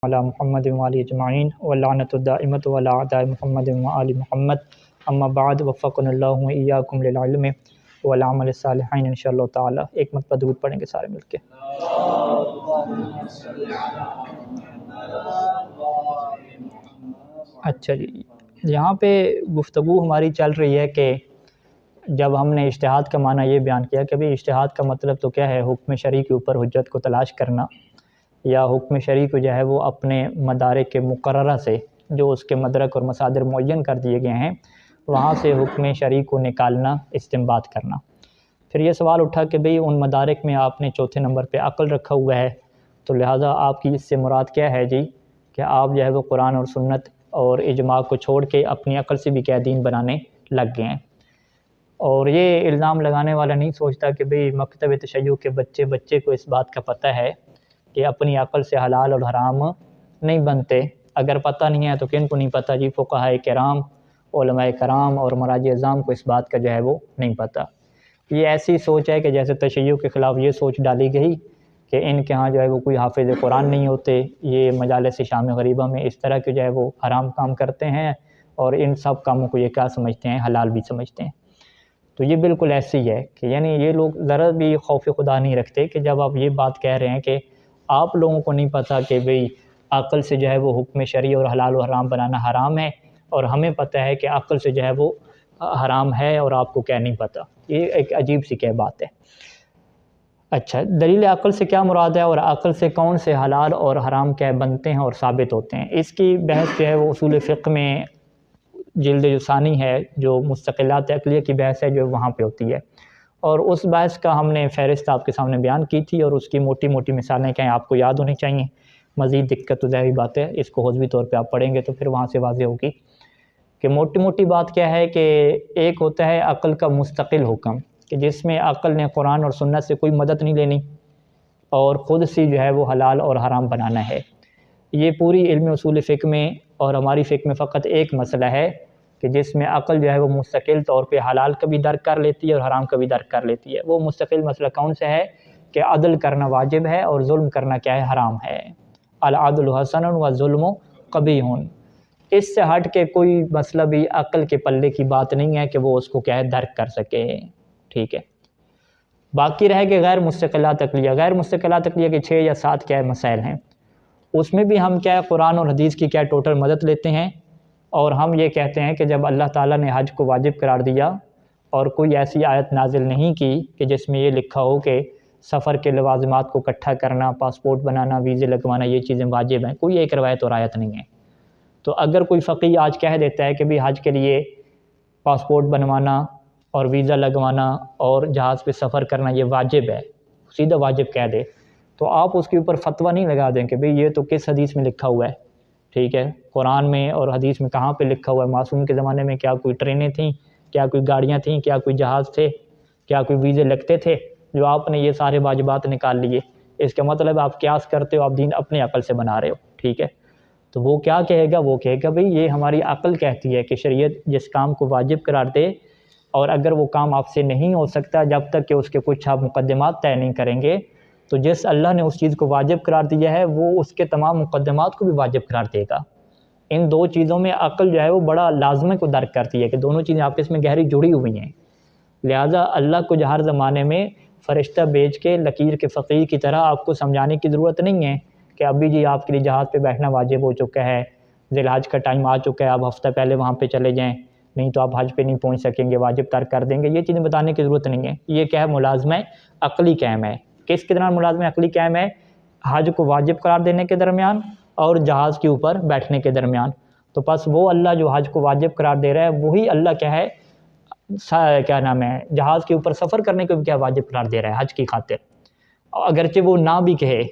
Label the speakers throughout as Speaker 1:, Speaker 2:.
Speaker 1: علی محمد و علی اجمعین واللعنۃ الدائمۃ علی اعداء محمد و آل محمد اما بعد وفقنا اللہ و ایاکم للعلم والعمل الصالحین انشاءاللہ تعالی۔ ایک مرتبہ درود پڑھیں گے سارے مل کے۔ اچھا جی، یہاں پہ گفتگو ہماری چل رہی ہے کہ جب ہم نے اجتہاد کا معنی یہ بیان کیا کہ بھئی اجتہاد کا مطلب تو کیا ہے، حکم شرعی کے اوپر حجت کو تلاش کرنا، یا حکم شرعی کو جو ہے وہ اپنے مدارک کے مقررہ سے جو اس کے مدرک اور مصادر معین کر دیے گئے ہیں وہاں سے حکم شرعی کو نکالنا، استنباط کرنا۔ پھر یہ سوال اٹھا کہ بھئی ان مدارک میں آپ نے چوتھے نمبر پہ عقل رکھا ہوا ہے، تو لہٰذا آپ کی اس سے مراد کیا ہے جی کہ آپ جو ہے وہ قرآن اور سنت اور اجماع کو چھوڑ کے اپنی عقل سے بھی کیا دین بنانے لگ گئے ہیں۔ اور یہ الزام لگانے والا نہیں سوچتا کہ بھئی مکتب تشیع کے بچے کو اس بات کا پتہ ہے کہ اپنی عقل سے حلال اور حرام نہیں بنتے۔ اگر پتہ نہیں ہے تو کن کو نہیں پتہ جی؟ فقہاء کرام، علماء کرام اور مراجع اعظام کو اس بات کا جو ہے وہ نہیں پتہ۔ یہ ایسی سوچ ہے کہ جیسے تشیع کے خلاف یہ سوچ ڈالی گئی کہ ان کے ہاں جو ہے وہ کوئی حافظ قرآن نہیں ہوتے، یہ مجالس شام غریبہ میں اس طرح کے جو ہے وہ حرام کام کرتے ہیں اور ان سب کاموں کو یہ کیا سمجھتے ہیں؟ حلال بھی سمجھتے ہیں۔ تو یہ بالکل ایسی ہے کہ یعنی یہ لوگ ذرا بھی خوف خدا نہیں رکھتے کہ جب آپ یہ بات کہہ رہے ہیں کہ آپ لوگوں کو نہیں پتہ کہ بھئی عقل سے جو ہے وہ حکم شرعی اور حلال و حرام بنانا حرام ہے، اور ہمیں پتہ ہے کہ عقل سے جو ہے وہ حرام ہے اور آپ کو کیا نہیں پتہ۔ یہ ایک عجیب سی کیا بات ہے۔ اچھا، دلیل عقل سے کیا مراد ہے اور عقل سے کون سے حلال اور حرام کیا بنتے ہیں اور ثابت ہوتے ہیں؟ اس کی بحث جو ہے وہ اصول فقہ میں جلد جو ثانی ہے، جو مستقلات عقلیہ کی بحث ہے، جو وہاں پہ ہوتی ہے، اور اس بحث کا ہم نے فہرست آپ کے سامنے بیان کی تھی، اور اس کی موٹی موٹی مثالیں کہیں آپ کو یاد ہونی چاہیے۔ مزید دقت تو ظاہری بات ہے، اس کو حضوی طور پہ آپ پڑھیں گے تو پھر وہاں سے واضح ہوگی کہ موٹی موٹی بات کیا ہے کہ ایک ہوتا ہے عقل کا مستقل حکم کہ جس میں عقل نے قرآن اور سنت سے کوئی مدد نہیں لینی اور خود سے جو ہے وہ حلال اور حرام بنانا ہے۔ یہ پوری علم اصول فقہ میں اور ہماری فقہ میں فقط ایک مسئلہ ہے کہ جس میں عقل جو ہے وہ مستقل طور پہ حلال کا بھی درک کر لیتی ہے اور حرام کا بھی درک کر لیتی ہے۔ وہ مستقل مسئلہ کون سا ہے کہ عدل کرنا واجب ہے اور ظلم کرنا کیا ہے؟ حرام ہے۔ العدل حسن والظلم قبیح۔ اس سے ہٹ کے کوئی مسئلہ بھی عقل کے پلے کی بات نہیں ہے کہ وہ اس کو کیا ہے درک کر سکے، ٹھیک ہے۔ باقی رہ کے غیر مستقلات عقلیہ۔ غیر مستقلات عقلیہ کے 6 یا 7 کیا مسائل ہیں، اس میں بھی ہم کیا ہے قرآن اور حدیث کی کیا ٹوٹل مدد لیتے ہیں، اور ہم یہ کہتے ہیں کہ جب اللہ تعالیٰ نے حج کو واجب قرار دیا اور کوئی ایسی آیت نازل نہیں کی کہ جس میں یہ لکھا ہو کہ سفر کے لوازمات کو اکٹھا کرنا، پاسپورٹ بنانا، ویزے لگوانا، یہ چیزیں واجب ہیں، کوئی ایک روایت اور آیت نہیں ہے۔ تو اگر کوئی فقیہ آج کہہ دیتا ہے کہ بھی حج کے لیے پاسپورٹ بنوانا اور ویزا لگوانا اور جہاز پہ سفر کرنا یہ واجب ہے، سیدھا واجب کہہ دے، تو آپ اس کے اوپر فتویٰ نہیں لگا دیں کہ بھئی یہ تو کس حدیث میں لکھا ہوا ہے، ٹھیک ہے، قرآن میں اور حدیث میں کہاں پہ لکھا ہوا ہے؟ معصوم کے زمانے میں کیا کوئی ٹرینیں تھیں؟ کیا کوئی گاڑیاں تھیں؟ کیا کوئی جہاز تھے؟ کیا کوئی ویزے لگتے تھے جو آپ نے یہ سارے واجبات نکال لیے؟ اس کا مطلب آپ قیاس کرتے ہو، آپ دین اپنے عقل سے بنا رہے ہو، ٹھیک ہے۔ تو وہ کیا کہے گا؟ وہ کہے گا بھئی یہ ہماری عقل کہتی ہے کہ شریعت جس کام کو واجب قرار دے، اور اگر وہ کام آپ سے نہیں ہو سکتا جب تک کہ اس کے کچھ آپ مقدمات طے نہیں کریں گے، تو جس اللہ نے اس چیز کو واجب قرار دیا ہے وہ اس کے تمام مقدمات کو بھی واجب قرار دے گا۔ ان دو چیزوں میں عقل جو ہے وہ بڑا لازمے کو درک کرتی ہے کہ دونوں چیزیں آپس میں گہری جڑی ہوئی ہیں۔ لہٰذا اللہ کو ہر زمانے میں فرشتہ بھیج کے لکیر کے فقیر کی طرح آپ کو سمجھانے کی ضرورت نہیں ہے کہ ابھی جی آپ کے لیے جہاز پہ بیٹھنا واجب ہو چکا ہے، ذی الحج کا ٹائم آ چکا ہے، آپ ہفتہ پہلے وہاں پہ چلے جائیں، نہیں تو آپ حج پہ نہیں پہنچ سکیں گے، واجب ترک کر دیں گے۔ یہ چیزیں بتانے کی ضرورت نہیں ہے۔ یہ کیا ہے؟ ملازمہ عقلی قائم ہے۔ کس کے درمیان ملازمہ عقلی قائم ہے؟ حج کو واجب قرار دینے کے درمیان اور جہاز کے اوپر بیٹھنے کے درمیان۔ تو پس وہ اللہ جو حج کو واجب قرار دے رہا ہے وہی اللہ کیا ہے کیا نام ہے جہاز کے اوپر سفر کرنے کو بھی کیا واجب قرار دے رہا ہے حج کی خاطر۔ اگرچہ وہ نہ بھی کہے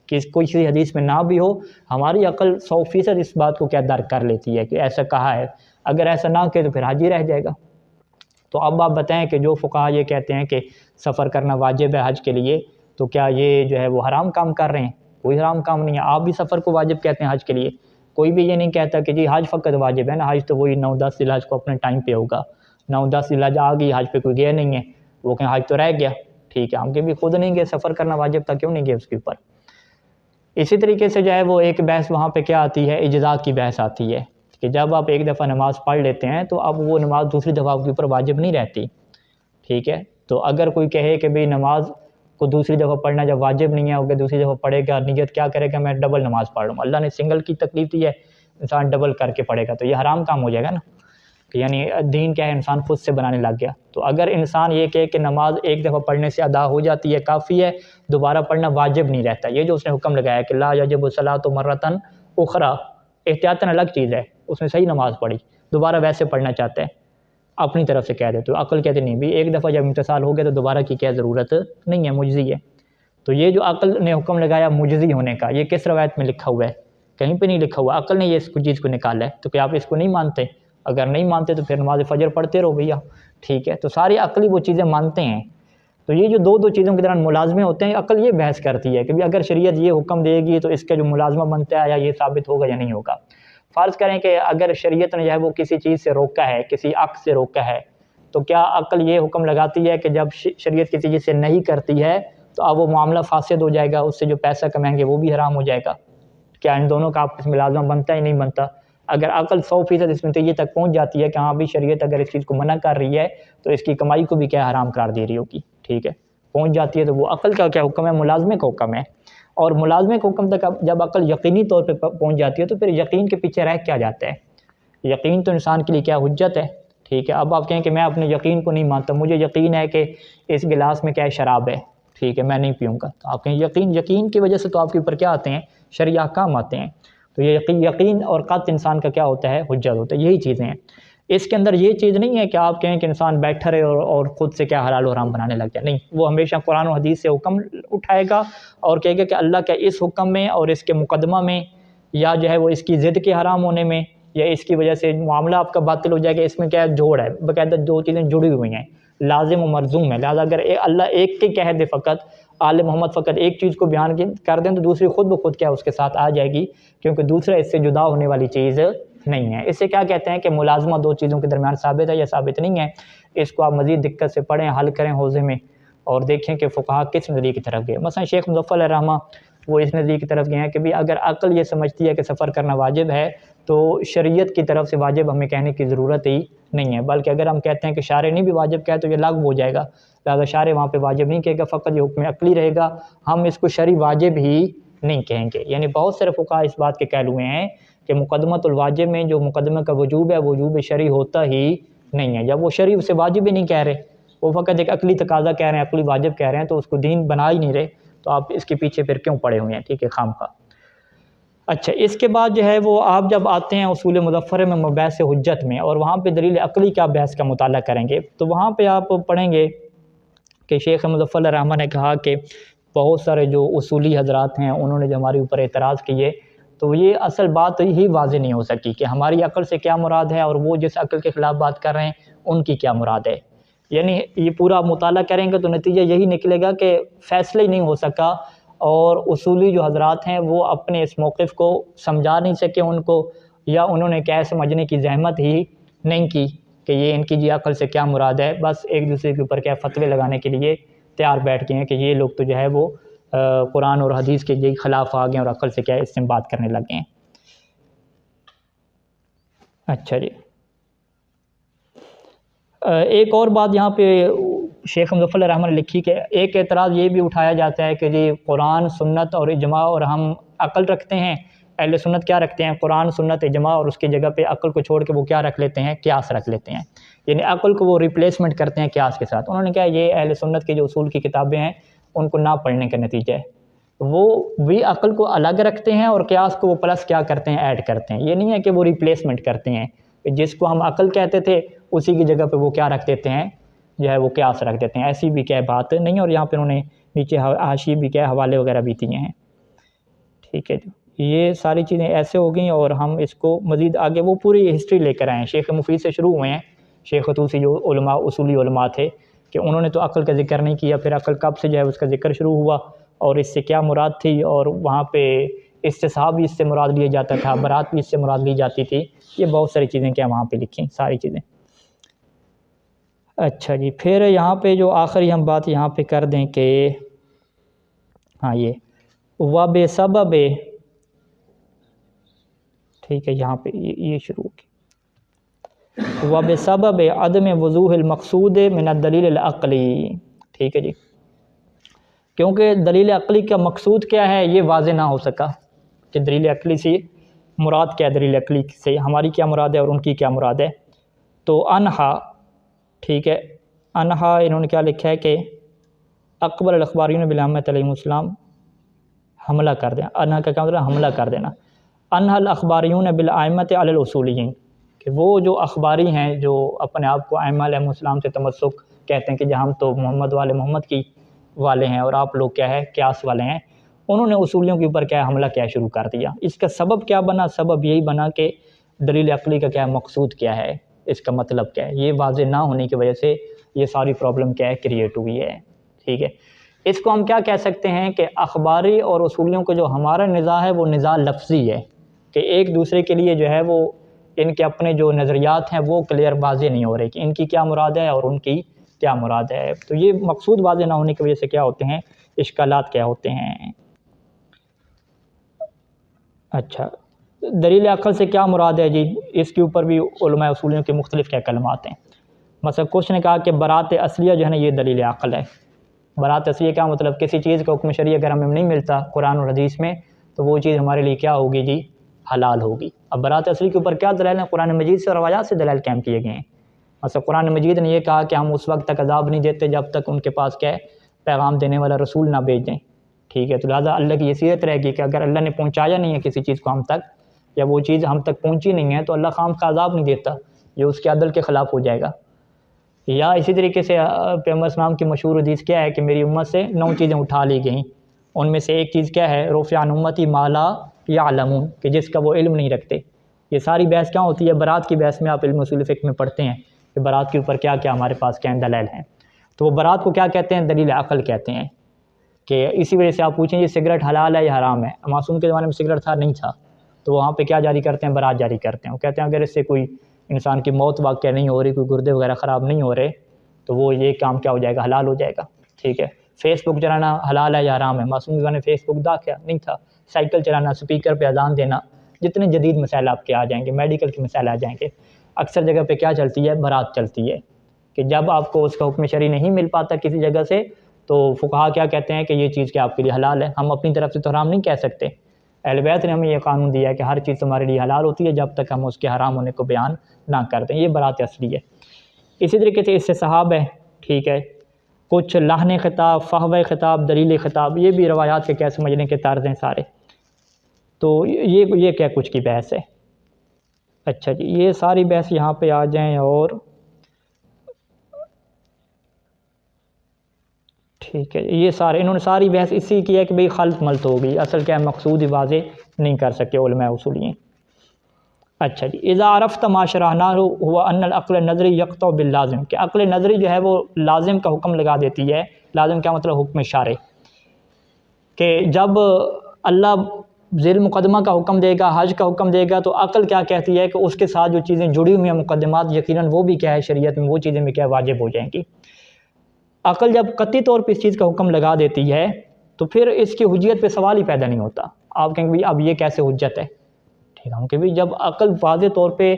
Speaker 1: کہ کوئی سی حدیث میں نہ بھی ہو، ہماری عقل 100% اس بات کو کیا درک کر لیتی ہے کہ ایسا کہا ہے۔ اگر ایسا نہ کہے تو پھر حج ہی رہ جائے گا۔ تو اب آپ بتائیں کہ جو فقہاء یہ کہتے ہیں کہ سفر کرنا واجب ہے حج کے لیے، تو کیا یہ جو ہے وہ حرام کام کر رہے ہیں؟ کوئی حرام کام نہیں ہے۔ آپ بھی سفر کو واجب کہتے ہیں حج کے لیے، کوئی بھی یہ نہیں کہتا کہ جی حج فقط واجب ہے نا، حج تو وہی 9-10 ذی الحج کو اپنے ٹائم پہ ہوگا، 9-10 ذی الحج آ گئی، حج پہ کوئی گیا نہیں ہے، وہ کہ حج تو رہ گیا، ٹھیک ہے، ہم کے بھی خود نہیں گئے، سفر کرنا واجب تھا کیوں نہیں گئے اس کے اوپر؟ اسی طریقے سے جو ہے وہ ایک بحث وہاں پہ کیا آتی ہے، اجزاء کی بحث آتی ہے کہ جب آپ ایک دفعہ نماز پڑھ لیتے ہیں تو اب وہ نماز دوسری دفعہ آپ کے اوپر واجب نہیں رہتی، ٹھیک ہے. تو اگر کوئی کہے کہ بھئی نماز کو دوسری دفعہ پڑھنا جب واجب نہیں ہے، اگر دوسری دفعہ پڑھے گا نیت کیا کرے گا، میں ڈبل نماز پڑھ لوں، اللہ نے سنگل کی تکلیف دی ہے، انسان ڈبل کر کے پڑھے گا تو یہ حرام کام ہو جائے گا نا. یعنی دین کیا ہے، انسان خود سے بنانے لگ گیا. تو اگر انسان یہ کہے کہ نماز ایک دفعہ پڑھنے سے ادا ہو جاتی ہے، کافی ہے، دوبارہ پڑھنا واجب نہیں رہتا، یہ جو اس نے حکم لگایا کہ لا یجب الصلاۃ مرۃ اخری، احتیاطاً الگ چیز ہے، اس نے صحیح نماز پڑھی، دوبارہ ویسے پڑھنا چاہتا ہے، اپنی طرف سے کہہ دے تو عقل کہتے نہیں بھی ایک دفعہ جب امتثال ہو گیا تو دوبارہ کی کیا ضرورت نہیں ہے، مجزی ہے. تو یہ جو عقل نے حکم لگایا مجزی ہونے کا، یہ کس روایت میں لکھا ہوا ہے؟ کہیں پہ نہیں لکھا ہوا، عقل نے یہ اس چیز کو نکالا ہے. تو کیا آپ اس کو نہیں مانتے؟ اگر نہیں مانتے تو پھر نماز فجر پڑھتے رہو بھیا، ٹھیک ہے. تو ساری عقلی وہ چیزیں مانتے ہیں. تو یہ جو دو چیزوں کے درمیان ملازمے ہوتے ہیں، عقل یہ بحث کرتی ہے کہ بھی اگر شریعت یہ حکم دے گی تو اس کا جو ملازمہ بنتا ہے یا یہ ثابت ہوگا یا نہیں ہوگا. فرض کریں کہ اگر شریعت نے جو ہے وہ کسی چیز سے روکا ہے، کسی عقد سے روکا ہے، تو کیا عقل یہ حکم لگاتی ہے کہ جب شریعت کسی چیز سے نہیں کرتی ہے تو اب وہ معاملہ فاسد ہو جائے گا، اس سے جو پیسہ کمائیں گے وہ بھی حرام ہو جائے گا؟ کیا ان دونوں کا آپس میں ملازمہ بنتا ہے نہیں بنتا؟ اگر عقل 100% اس میں تو یہ تک پہنچ جاتی ہے کہ ہاں بھی شریعت اگر اس چیز کو منع کر رہی ہے تو اس کی کمائی کو بھی کیا حرام قرار دے رہی ہوگی، ٹھیک ہے، پہنچ جاتی ہے، تو وہ عقل کا کیا حکم ہے؟ ملازمے کا حکم ہے. اور ملازمے کے حکم تک جب عقل یقینی طور پہ پہنچ جاتی ہے تو پھر یقین کے پیچھے رہ کیا جاتا ہے؟ یقین تو انسان کے لیے کیا حجت ہے، ٹھیک ہے. اب آپ کہیں کہ میں اپنے یقین کو نہیں مانتا، مجھے یقین ہے کہ اس گلاس میں کیا ہے، شراب ہے، ٹھیک ہے، میں نہیں پیوں گا. تو آپ کہیں یقین کی وجہ سے تو آپ کے اوپر کیا آتے ہیں؟ شرعی احکام آتے ہیں. تو یہ یقین اور قطع انسان کا کیا ہوتا ہے؟ حجت ہوتا ہے. یہی چیزیں ہیں. اس کے اندر یہ چیز نہیں ہے کہ آپ کہیں کہ انسان بیٹھا رہے اور خود سے کیا حلال و حرام بنانے لگ جائے، نہیں، وہ ہمیشہ قرآن و حدیث سے حکم اٹھائے گا اور کہے گا کہ اللہ کے اس حکم میں اور اس کے مقدمہ میں، یا جو ہے وہ اس کی ضد کے حرام ہونے میں، یا اس کی وجہ سے معاملہ آپ کا باطل ہو جائے گا، اس میں کیا جوڑ ہے، باقاعدہ دو چیزیں جڑی ہوئی ہیں، لازم و مرزوم ہے. لہٰذا اگر اللہ ایک کے کہہ دے فقط، آل محمد فقط ایک چیز کو بیان کر دیں تو دوسری خود بخود کیا اس کے ساتھ آ جائے گی، کیونکہ دوسرا اس سے جدا ہونے والی چیز نہیں ہے. اس سے کیا کہتے ہیں کہ ملازمہ دو چیزوں کے درمیان ثابت ہے یا ثابت نہیں ہے. اس کو آپ مزید دقت سے پڑھیں، حل کریں حوزے میں، اور دیکھیں کہ فقہا کس نظریے کی طرف گئے. مثلا شیخ مظفر علیہ الرحمہ وہ اس نظریے کی طرف گئے ہیں کہ بھی اگر عقل یہ سمجھتی ہے کہ سفر کرنا واجب ہے تو شریعت کی طرف سے واجب ہمیں کہنے کی ضرورت ہی نہیں ہے، بلکہ اگر ہم کہتے ہیں کہ شارع نے بھی واجب کہا تو یہ لاغو ہو جائے گا. لہٰذا شارع وہاں پہ واجب نہیں کہے گا، فقط یہ حکم عقلی رہے گا، ہم اس کو شرعی واجب ہی نہیں کہیں گے. یعنی بہت سارے فقہا اس بات کے قائل ہوئے ہیں کہ مقدمۃ الواجب میں جو مقدمہ کا وجوب ہے، وجوب شرعی ہوتا ہی نہیں ہے. جب وہ شرعی اسے واجب ہی نہیں کہہ رہے، وہ فقط ایک عقلی تقاضا کہہ رہے ہیں، عقلی واجب کہہ رہے ہیں، تو اس کو دین بنا ہی نہیں رہے، تو آپ اس کے پیچھے پھر کیوں پڑے ہوئے ہیں، ٹھیک ہے، خامخواہ. اچھا، اس کے بعد جو ہے وہ آپ جب آتے ہیں اصول مظفرہ میں مباحث حجت میں، اور وہاں پہ دلیل عقلی کا بحث کا مطالعہ کریں گے، تو وہاں پہ آپ پڑھیں گے کہ شیخ مظفر الرحمٰن نے کہا کہ بہت سارے جو اصولی حضرات ہیں انہوں نے جو ہمارے اوپر اعتراض کیے، تو یہ اصل بات ہی واضح نہیں ہو سکی کہ ہماری عقل سے کیا مراد ہے اور وہ جس عقل کے خلاف بات کر رہے ہیں ان کی کیا مراد ہے. یعنی یہ پورا مطالعہ کریں گے تو نتیجہ یہی نکلے گا کہ فیصلہ ہی نہیں ہو سکا، اور اصولی جو حضرات ہیں وہ اپنے اس موقف کو سمجھا نہیں سکے ان کو، یا انہوں نے کیا سمجھنے کی زحمت ہی نہیں کی کہ یہ ان کی جی عقل سے کیا مراد ہے. بس ایک دوسرے کے اوپر کیا فتوے لگانے کے لیے تیار بیٹھ گئے ہیں کہ یہ لوگ تو جو ہے وہ قرآن اور حدیث کے یہ خلاف آ گئے اور عقل سے کیا استنباط کرنے لگے ہیں. اچھا جی، ایک اور بات یہاں پہ شیخ مظفر الرحمٰن نے لکھی کہ ایک اعتراض یہ بھی اٹھایا جاتا ہے کہ جی قرآن، سنت اور اجماع، اور ہم عقل رکھتے ہیں. اہل سنت کیا رکھتے ہیں؟ قرآن، سنت، اجماع، اور اس کی جگہ پہ عقل کو چھوڑ کے وہ کیا رکھ لیتے ہیں؟ قیاس رکھ لیتے ہیں. یعنی عقل کو وہ ریپلیسمنٹ کرتے ہیں قیاس کے ساتھ. انہوں نے کہا یہ اہل سنت کی جو اصول کی کتابیں ہیں ان کو نہ پڑھنے کا نتیجہ ہے. وہ بھی عقل کو الگ رکھتے ہیں اور قیاس کو وہ پلس کیا کرتے ہیں؟ ایڈ کرتے ہیں. یہ نہیں ہے کہ وہ ریپلیسمنٹ کرتے ہیں، جس کو ہم عقل کہتے تھے اسی کی جگہ پہ وہ کیا رکھ دیتے ہیں؟ جو ہے وہ قیاس رکھ دیتے ہیں. ایسی بھی کیا بات نہیں. اور یہاں پہ انہوں نے نیچے حاشیے بھی کیا حوالے وغیرہ بھی دیے ہیں. ٹھیک ہے جی، یہ ساری چیزیں ایسے ہو گئیں، اور ہم اس کو مزید آگے وہ پوری ہسٹری لے کر آئے ہیں. شیخ مفید سے شروع ہوئے ہیں، شیخ طوسی جو علماء، اصولی علماء تھے، کہ انہوں نے تو عقل کا ذکر نہیں کیا. پھر عقل کب سے جو ہے اس کا ذکر شروع ہوا اور اس سے کیا مراد تھی، اور وہاں پہ استصحاب بھی اس سے مراد لیا جاتا تھا، برات بھی اس سے مراد لی جاتی تھی. یہ بہت ساری چیزیں کیا وہاں پہ لکھی ساری چیزیں. اچھا جی، پھر یہاں پہ جو آخری ہم بات یہاں پہ کر دیں کہ ہاں، یہ وبسبب، ٹھیک ہے یہاں پہ یہ شروع کی، وبسبب عدم وضوح المقصود من الدلیل العقلی، ٹھیک ہے جی، کیونکہ دلیل عقلی کا مقصود کیا ہے یہ واضح نہ ہو سکا کہ دلیل عقلی سے مراد کیا ہے، دلیل عقلی سے ہماری کیا مراد ہے اور ان کی کیا مراد ہے۔ تو انہا، ٹھیک ہے، انہا انہوں نے کیا لکھا ہے کہ اقبل الاخباریون بالامت علیہ السلام، حملہ کر دینا، انہا کا کیا مطلب حملہ کر دینا، انہا الاخباریون بالائمۃ علی الاصولیین، کہ وہ جو اخباری ہیں جو اپنے آپ کو ائمہ علیہ السلام سے تمسک کہتے ہیں کہ ہم تو محمد والے محمد کی والے ہیں اور آپ لوگ کیا ہے قیاس والے ہیں، انہوں نے اصولیوں کے اوپر کیا حملہ کیا شروع کر دیا۔ اس کا سبب کیا بنا؟ سبب یہی بنا کہ دلیل عقلی کا کیا مقصود کیا ہے، اس کا مطلب کیا ہے، یہ واضح نہ ہونے کی وجہ سے یہ ساری پرابلم کیا ہے کریٹ ہوئی ہے، ٹھیک ہے۔ اس کو ہم کیا کہہ سکتے ہیں کہ اخباری اور اصولیوں کو جو ہمارا نزاع ہے وہ نزاع لفظی ہے، کہ ایک دوسرے کے لیے جو ہے وہ ان کے اپنے جو نظریات ہیں وہ کلیئر واضح نہیں ہو رہے کہ ان کی کیا مراد ہے اور ان کی کیا مراد ہے، تو یہ مقصود واضح نہ ہونے کی وجہ سے کیا ہوتے ہیں اشکالات کیا ہوتے ہیں۔ اچھا، دلیل عقل سے کیا مراد ہے جی، اس کے اوپر بھی علماء اصولیوں کے مختلف کیا کلمات ہیں۔ مثلا کچھ نے کہا کہ برات اصلیہ جو ہے نا یہ دلیل عقل ہے۔ برات اصلیہ کیا مطلب؟ کسی چیز کا حکم شرعی اگر ہمیں نہیں ملتا قرآن اور حدیث میں تو وہ چیز ہمارے لیے کیا ہوگی جی، حلال ہوگی۔ اب برات اصلی کے اوپر کیا دلائل ہیں؟ قرآن مجید سے اور روایات سے دلائل قائم کیے گئے ہیں۔ مثلا قرآن مجید نے یہ کہا کہ ہم اس وقت تک عذاب نہیں دیتے جب تک ان کے پاس کیا ہے پیغام دینے والا رسول نہ بھیج دیں، ٹھیک ہے۔ تو لہٰذا اللہ کی یہ سیرت رہے گی کہ اگر اللہ نے پہنچایا نہیں ہے کسی چیز کو ہم تک، یا وہ چیز ہم تک پہنچی نہیں ہے، تو اللہ خام کا عذاب نہیں دیتا، یہ اس کے عدل کے خلاف ہو جائے گا۔ یا اسی طریقے سے پیغمبر اسلام کی مشہور حدیث کیا ہے کہ میری امت سے 9 چیزیں اٹھا لی گئیں، ان میں سے ایک چیز کیا ہے، رفع عن امتی ما لا یعلمون، کہ جس کا وہ علم نہیں رکھتے۔ یہ ساری بحث کیا ہوتی ہے؟ برات کی بحث میں آپ علم اصول فقہ میں پڑھتے ہیں کہ برات کے اوپر کیا کیا ہمارے پاس کیا دلائل ہیں، تو وہ برات کو کیا کہتے ہیں؟ دلیل عقل کہتے ہیں۔ کہ اسی وجہ سے آپ پوچھیں یہ سگریٹ حلال ہے یا حرام ہے، معصوم کے زمانے میں سگریٹ تھا نہیں تھا، تو وہاں پہ کیا جاری کرتے ہیں؟ برات جاری کرتے ہیں۔ وہ کہتے ہیں اگر اس سے کوئی انسان کی موت واقع نہیں ہو رہی، کوئی گردے وغیرہ خراب نہیں ہو رہے، تو وہ یہ کام کیا ہو جائے گا؟ حلال ہو جائے گا، ٹھیک ہے۔ فیس بک چلانا حلال ہے یا حرام ہے؟ معصوم کے زمانے میں فیس بک کیا نہیں تھا۔ سائیکل چلانا، سپیکر پہ اذان دینا، جتنے جدید مسائل آپ کے آ جائیں گے، میڈیکل کے مسائل آ جائیں گے، اکثر جگہ پہ کیا چلتی ہے؟ برات چلتی ہے، کہ جب آپ کو اس کا حکم شرعی نہیں مل پاتا کسی جگہ سے تو فقہا کیا کہتے ہیں کہ یہ چیز کیا آپ کے لیے حلال ہے۔ ہم اپنی طرف سے تو حرام نہیں کہہ سکتے، اہل بیت نے ہمیں یہ قانون دیا ہے کہ ہر چیز تمہارے لیے حلال ہوتی ہے جب تک ہم اس کے حرام ہونے کو بیان نہ کرتے ہیں، یہ برات اصلی ہے۔ اسی طریقے سے اس سے صحاب ہے، ٹھیک ہے، کچھ لحن خطاب، فحوہ خطاب، دلیل خطاب، یہ بھی روایات کے کیا سمجھنے کے طرز ہیں سارے، تو یہ کیا کچھ کی بحث ہے۔ اچھا جی، یہ ساری بحث یہاں پہ آ جائیں، اور ٹھیک ہے، یہ سارے انہوں نے ساری بحث اسی کی ہے کہ بھئی خلط ملط ہو گئی، اصل کیا مقصود ہی واضح نہیں کر سکے علماء اصولیین۔ اچھا جی، اذا عرفت ما شرحناہ ہوا ان العقل النظری یقطع باللازم، کہ عقل نظری جو ہے وہ لازم کا حکم لگا دیتی ہے۔ لازم کیا مطلب؟ حکم شرعی، کہ جب اللہ ذیل مقدمہ کا حکم دے گا، حج کا حکم دے گا، تو عقل کیا کہتی ہے کہ اس کے ساتھ جو چیزیں جڑی ہوئی ہیں مقدمات، یقیناً وہ بھی کیا ہے شریعت میں وہ چیزیں بھی کیا واجب ہو جائیں گی۔ عقل جب قطعی طور پہ اس چیز کا حکم لگا دیتی ہے تو پھر اس کی حجیت پہ سوال ہی پیدا نہیں ہوتا۔ آپ کہیں گے بھئی اب یہ کیسے حجت ہے؟ ٹھیک ہے کہ بھئی جب عقل واضح طور پہ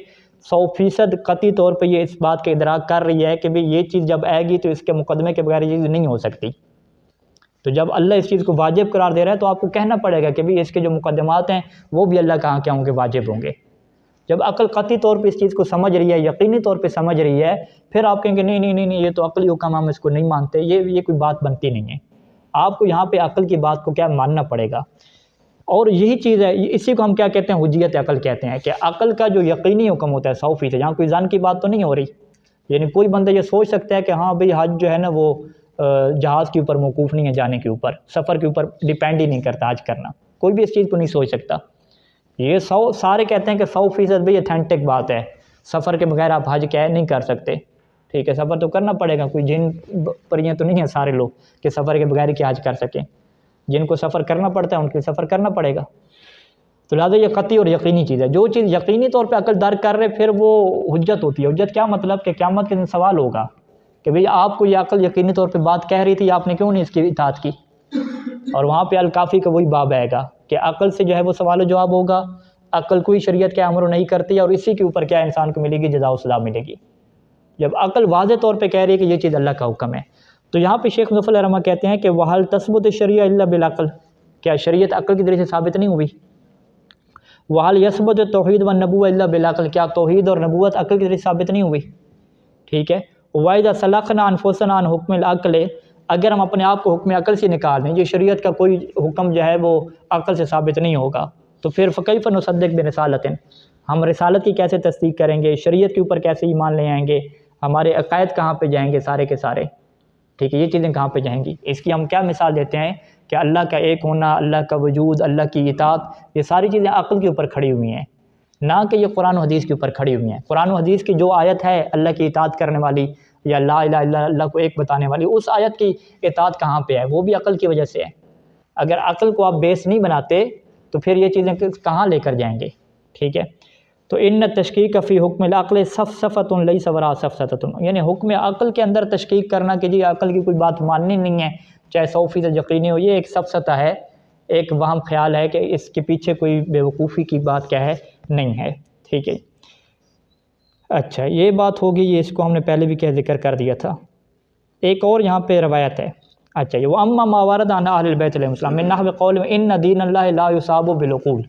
Speaker 1: 100% قطعی طور پہ یہ اس بات کا ادراک کر رہی ہے کہ بھئی یہ چیز جب آئے گی تو اس کے مقدمے کے بغیر یہ چیز نہیں ہو سکتی، تو جب اللہ اس چیز کو واجب قرار دے رہا ہے تو آپ کو کہنا پڑے گا کہ بھئی اس کے جو مقدمات ہیں وہ بھی اللہ کہاں کیا ہوں گے؟ واجب ہوں گے۔ جب عقل قطعی طور پہ اس چیز کو سمجھ رہی ہے، یقینی طور پہ سمجھ رہی ہے، پھر آپ کہیں گے نہیں نہیں نہیں نہیں یہ تو عقلی حکم ہم اس کو نہیں مانتے، یہ کوئی بات بنتی نہیں ہے۔ آپ کو یہاں پہ عقل کی بات کو کیا ماننا پڑے گا، اور یہی چیز ہے، اسی کو ہم کیا کہتے ہیں؟ حجیت عقل کہتے ہیں، کہ عقل کا جو یقینی حکم ہوتا ہے 100%، یہاں کوئی ظن کی بات تو نہیں ہو رہی، یعنی کوئی بندہ یہ سوچ سکتا ہے کہ ہاں بھئی حج جو ہے نا وہ جہاز کے اوپر موقوف نہیں ہے، جانے کے اوپر، سفر کے اوپر ڈیپینڈ ہی نہیں کرتا حج کرنا، کوئی بھی اس چیز کو نہیں سوچ سکتا۔ یہ سارے کہتے ہیں کہ 100% بھئی اتھینٹک بات ہے، سفر کے بغیر آپ حج کیا ہے نہیں کر سکتے، ٹھیک ہے، سفر تو کرنا پڑے گا، کوئی جن پریاں تو نہیں ہیں سارے لوگ کہ سفر کے بغیر ہی کیا حج کر سکیں، جن کو سفر کرنا پڑتا ہے ان کے سفر کرنا پڑے گا۔ تو لہٰذا یہ قطعی اور یقینی چیز ہے، جو چیز یقینی طور پہ عقل درک کر رہے پھر وہ حجت ہوتی ہے۔ حجت کیا مطلب؟ کہ قیامت کے دن سوال ہوگا کہ بھئی آپ کو یہ عقل یقینی طور پہ بات کہہ رہی تھی، آپ نے کیوں نہیں اس کی اطاعت کی؟ اور وہاں پہ الکافی کا وہی باب آئے گا کہ عقل سے جو ہے وہ سوال و جواب ہوگا، عقل کوئی شریعت کا امر نہیں کرتی اور اسی کے اوپر کیا انسان کو ملے گی، جزا و سزا ملے گی۔ جب عقل واضح طور پہ کہہ رہی ہے کہ یہ چیز اللہ کا حکم ہے، تو یہاں پہ شیخ مظفر علیہ رحمہ کہتے ہیں کہ وَهَلْ تَثْبُتُ الشَّرِيعَةُ إِلَّا بِالْعَقْلِ، کیا شریعت عقل کے ذریعے سے ثابت نہیں ہوئی؟ وَهَلْ يَثْبُتُ التَّوْحِيدُ وَالنُّبُوَّةُ إِلَّا بِالْعَقْلِ، کیا توحید اور نبوت عقل کے ذریعے سے ثابت نہیں ہوئی؟ ٹھیک ہے۔ وَإِذَا سَلَخْنَا أَنفُسَنَا عَنْ حُكْمِ الْعَقْلِ، اگر ہم اپنے آپ کو حکم عقل سے نکال دیں، یہ شریعت کا کوئی حکم جو ہے وہ عقل سے ثابت نہیں ہوگا، تو پھر فَكَيْفَ نُصَدِّقُ بِرِسَالَةٍ، ہم رسالت کی کیسے تصدیق کریں گے، شریعت کے اوپر کیسے ایمان لے آئیں گے، ہمارے عقائد کہاں پہ جائیں گے سارے کے سارے؟ ٹھیک ہے، یہ چیزیں کہاں پہ جائیں گی؟ اس کی ہم کیا مثال دیتے ہیں کہ اللہ کا ایک ہونا، اللہ کا وجود، اللہ کی اطاعت، یہ ساری چیزیں عقل کے اوپر کھڑی ہوئی ہیں، نہ کہ یہ قرآن و حدیث کے اوپر کھڑی ہوئی ہیں۔ قرآن و حدیث کی جو آیت ہے اللہ کی اطاعت کرنے والی یا لا الہ الا اللہ کو ایک بتانے والی، اس آیت کی اطاعت کہاں پہ ہے؟ وہ بھی عقل کی وجہ سے ہے۔ اگر عقل کو آپ بیس نہیں بناتے تو پھر یہ چیزیں کہاں لے کر جائیں گے؟ ٹھیک ہے، تو ان تشکیک فی حکم العقل صفصفۃ لیس وراء صفصفۃ، یعنی حکم عقل کے اندر تشکیک کرنا کہ جی عقل کی کوئی بات ماننی نہیں ہے چاہے 100% یقینی ہو، یہ ایک صفصفہ ہے، ایک وہم خیال ہے کہ اس کے پیچھے کوئی بیوقوفی کی بات کیا ہے، نہیں ہے۔ ٹھیک ہے، اچھا یہ بات ہوگی، یہ اس کو ہم نے پہلے بھی کیا ذکر کر دیا تھا۔ ایک اور یہاں پہ روایت ہے، اچھا یہ وَأَمَّا مَا وَرَدَ عَنْ أَهْلِ الْبَيْتِ عَلَيْهِمُ السَّلَامُ مِنْ نَحْوِ قَوْلِهِمْ إِنَّ دِينَ اللَّهِ لَا يُصَابُ بِالْعُقُولِ،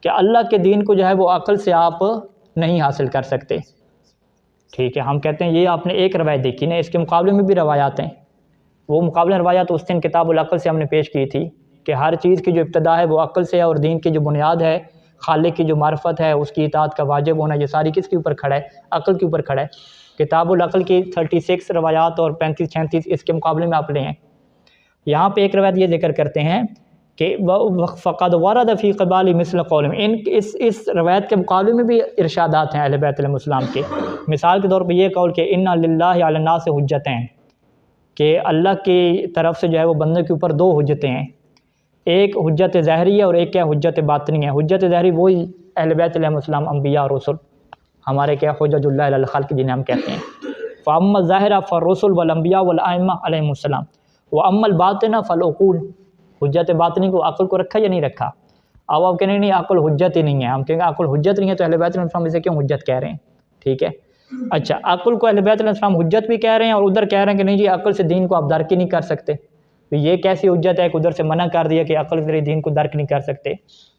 Speaker 1: کہ اللہ کے دین کو جو ہے وہ عقل سے آپ نہیں حاصل کر سکتے۔ ٹھیک ہے، ہم کہتے ہیں یہ آپ نے ایک روایت دیکھی نا، اس کے مقابلے میں بھی روایات ہیں، وہ مقابلہ روایات اس دن کتاب العقل سے ہم نے پیش کی تھی کہ ہر چیز کی جو ابتدا ہے وہ عقل سے ہے، اور دین کی جو بنیاد ہے، خالق کی جو معرفت ہے، اس کی اطاعت کا واجب ہونا، یہ ساری کس کے اوپر کھڑا ہے؟ عقل کے اوپر کھڑا ہے۔ کتاب العقل کی 36 روایات اور 35-36 اس کے مقابلے میں آپ لیں ہیں۔ یہاں پہ ایک روایت یہ ذکر کرتے ہیں کہ فقد ورد فی قبال مثل قولہم، اس روایت کے مقابلے میں بھی ارشادات ہیں اہل بیت علیہ السلام کے۔ مثال کے طور پہ یہ قول کہ ان للہ علی الناس حجتین، کہ اللہ کی طرف سے جو ہے وہ بندے کے اوپر دو حجتیں ہیں، ایک حجت ظاہری ہے اور ایک کیا حجت باطنی ہے۔ حجت ظاہری وہی اہل بیت علیہ السلام، انبیاء اور رسل، ہمارے کیا حجت اللہ علی الخلق جنہیں ہم کہتے ہیں۔ فاما الظاہرہ فالرسل والانبیاء والائمہ علیہم السلام، واما الباطنہ فالعقول، حجت باطنی کو عقل کو رکھا یا نہیں رکھا؟ اب آپ کہنے نہیں عقل حجت ہی نہیں ہے، ہم کہیں گے عقل حجت نہیں ہے تو اہل بیت علیہ السلام اسے کیوں حجت کہہ رہے ہیں؟ ٹھیک ہے، اچھا عقل کو اہل بیت علیہ السلام حجت بھی کہہ رہے ہیں اور ادھر کہہ رہے ہیں کہ نہیں جی عقل سے دین کو آپ درک ہی نہیں کر سکتے، تو یہ کیسی حجت ہے کہ ادھر سے منع کر دیا کہ عقل سے دین کو درک نہیں کر سکتے؟